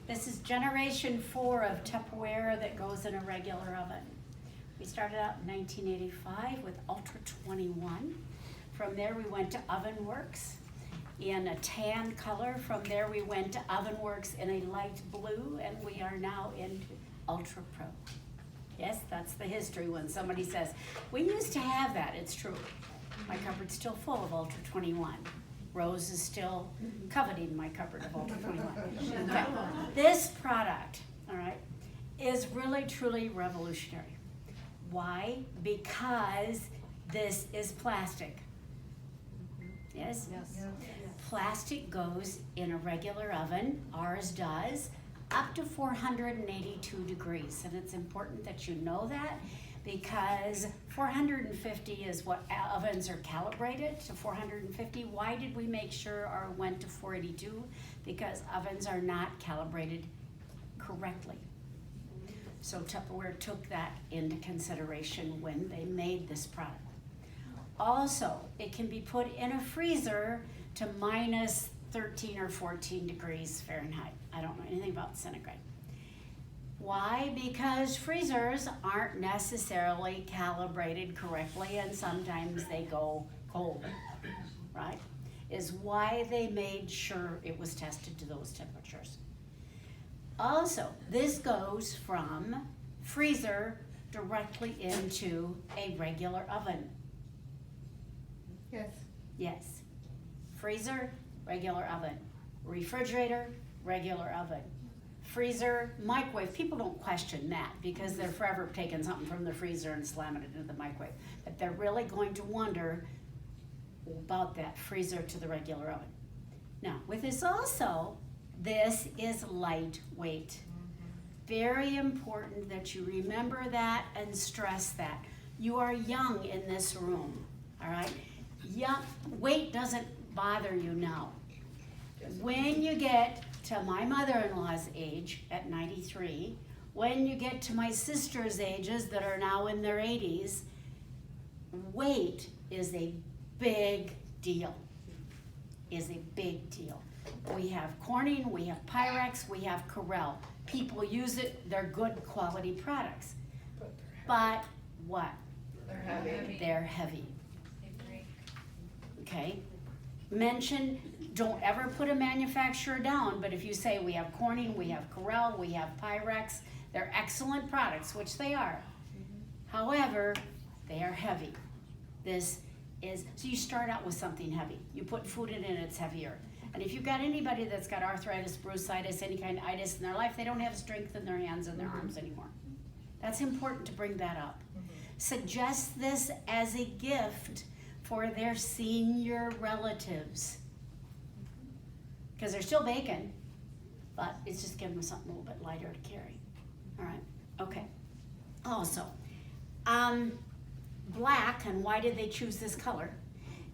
This is generation 4 of Tupperware that goes in a regular oven. We started out in 1985 with Ultra 21. From there we went to Ovenworks in a tan color. From there we went to Ovenworks in a light blue, and we are now into Ultra Pro. Yes, that's the history when somebody says, we used to have that. It's true. My cupboard's still full of Ultra 21. Rose is still coveting my cupboard of Ultra 21. Okay. This product, all right, is really, truly revolutionary. Why? Because this is plastic. Yes? Yes. Plastic goes in a regular oven, ours does, up to 482 degrees. And it's important that you know that because 450 is what ovens are calibrated to 450. Why did we make sure our went to 482? Because ovens are not calibrated correctly. So Tupperware took that into consideration when they made this product. Also, it can be put in a freezer to minus 13 or 14 degrees Fahrenheit. I don't know anything about centigrade. Why? Because freezers aren't necessarily calibrated correctly and sometimes they go cold, right? Is why they made sure it was tested to those temperatures. Also, this goes from freezer directly into a regular oven. Yes. Yes. Freezer, regular oven. Refrigerator, regular oven. Freezer, microwave. People don't question that because they're forever taking something from the freezer and slamming it into the microwave. But they're really going to wonder about that freezer to the regular oven. Now, with this also, this is lightweight. Very important that you remember that and stress that. You are young in this room, all right? Young, weight doesn't bother you now. When you get to my mother-in-law's age at 93, when you get to my sister's ages that are now in their 80s, weight is a big deal. Is a big deal. We have Corning, we have Pyrex, we have Corel. People use it, they're good quality products. But what? They're heavy. They're heavy. Okay? Mention, don't ever put a manufacturer down, but if you say we have Corning, we have Corel, we have Pyrex, they're excellent products, which they are. However, they are heavy. This is, so you start out with something heavy. You put food in it, it's heavier. And if you've got anybody that's got arthritis, bursitis, any kind of itis in their life, they don't have strength in their hands and their arms anymore. That's important to bring that up. Suggest this as a gift for their senior relatives. Because they're still baking, but it's just giving them something a little bit lighter to carry. All right, okay. Also, black, and why did they choose this color?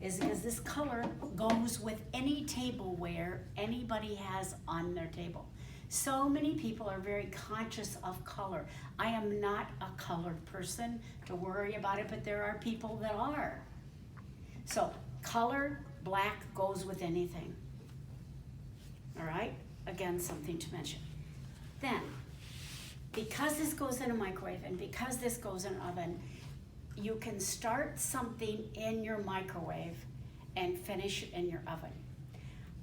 Is because this color goes with any tableware anybody has on their table. So many people are very conscious of color. I am not a colored person to worry about it, but there are people that are. So color, black goes with anything. All right, again, something to mention. Then, because this goes in a microwave and because this goes in an oven, you can start something in your microwave and finish it in your oven.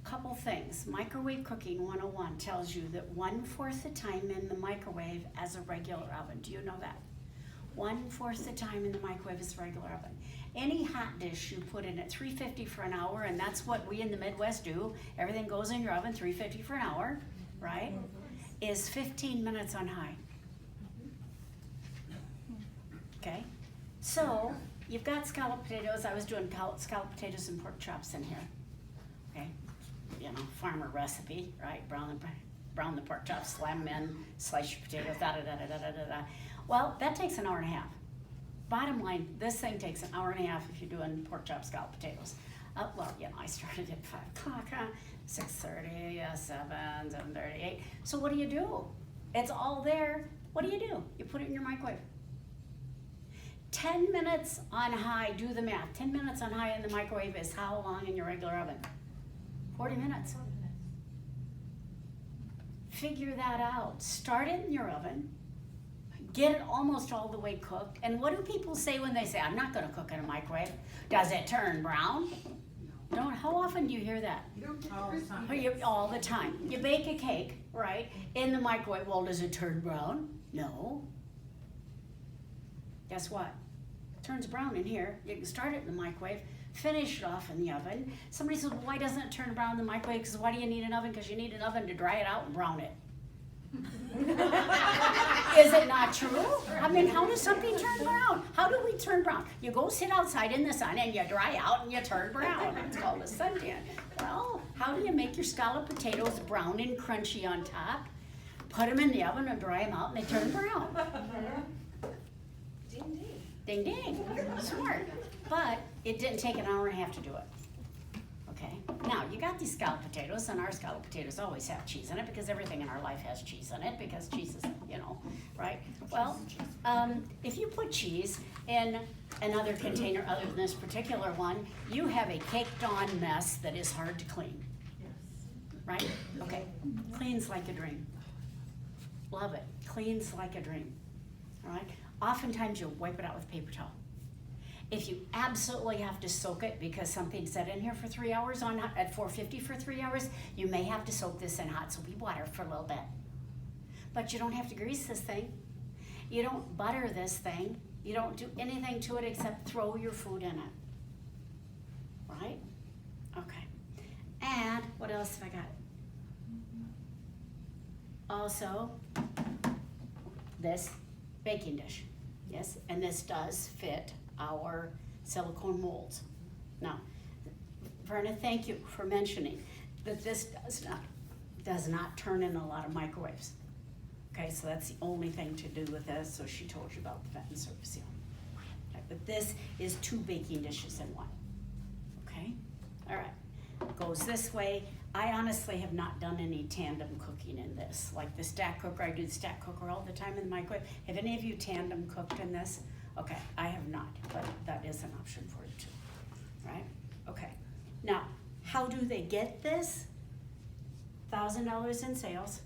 Couple things. Microwave Cooking 101 tells you that 1/4 the time in the microwave as a regular oven. Do you know that? 1/4 the time in the microwave is a regular oven. Any hot dish you put in at 350 for an hour, and that's what we in the Midwest do. Everything goes in your oven, 350 for an hour, right? Is 15 minutes on high. Okay? So, you've got scalloped potatoes. I was doing scalloped potatoes and pork chops in here. Okay? You know, farmer recipe, right? Brown the pork chops, slam them in, slice your potatoes, da-da-da-da-da-da-da. Well, that takes an hour and a half. Bottom line, this thing takes an hour and a half if you're doing pork chop scalloped potatoes. Well, you know, I started at 5 o'clock, 6:30, 7, 7:38. So what do? It's all there. What do? You put it in your microwave. 10 minutes on high, do the math. 10 minutes on high in the microwave is how long in your regular oven? 40 minutes. figure that out. Start it in your oven. Get it almost all the way cooked. And what do people say when they say, I'm not gonna cook in a microwave? Does it turn brown? Don't, how often do you hear that? You don't get All the crispy. time. All the time. You bake a cake, right, in the microwave. Well, does it turn brown? No. Guess what? It turns brown in here. You can start it in the microwave, finish it off in the oven. Somebody says, well, why doesn't it turn brown in the microwave? Because why do you need an oven? Because you need an oven to dry it out and brown it. Is it not true? I mean, how does something turn brown? How do we turn brown? You go sit outside in the sun and you dry out and you turn brown. It's called a suntan. Well, how do you make your scalloped potatoes brown and crunchy on top? Put them in the oven and dry them out and they turn brown. Ding Ding ding. ding, smart. But it didn't take an hour and a half to do it. Okay, now you got these scalloped potatoes, and our scalloped potatoes always have cheese in it because everything in our life has cheese in it because cheese is, you know, right? Well, if you put cheese in another container other than this particular one, you have a caked on mess that is hard to clean, right? Okay, cleans like a dream. Love it, cleans like a dream, all right? Oftentimes you'll wipe it out with paper towel. If you absolutely have to soak it because something sat in here for 3 hours at 450 for 3 hours, you may have to soak this in hot soapy water for a little bit. But you don't have to grease this thing. You don't butter this thing. You don't do anything to it except throw your food in it. Right? Okay. And what else have I got? Also, this baking dish. Yes, and this does fit our silicone molds. Now, Verna, thank you for mentioning that this does not turn in a lot of microwaves. Okay, so that's the only thing to do with this, so she told you about the vent and surface seal. Okay, but this is 2 baking dishes in one. Okay, all right, goes this way. I honestly have not done any tandem cooking in this. Like the stack cooker, I do the stack cooker all the time in the microwave. Have any of you tandem cooked in this? Okay, I have not, but that is an option for you too, right? Okay, now, how do they get this? $1,000 in sales,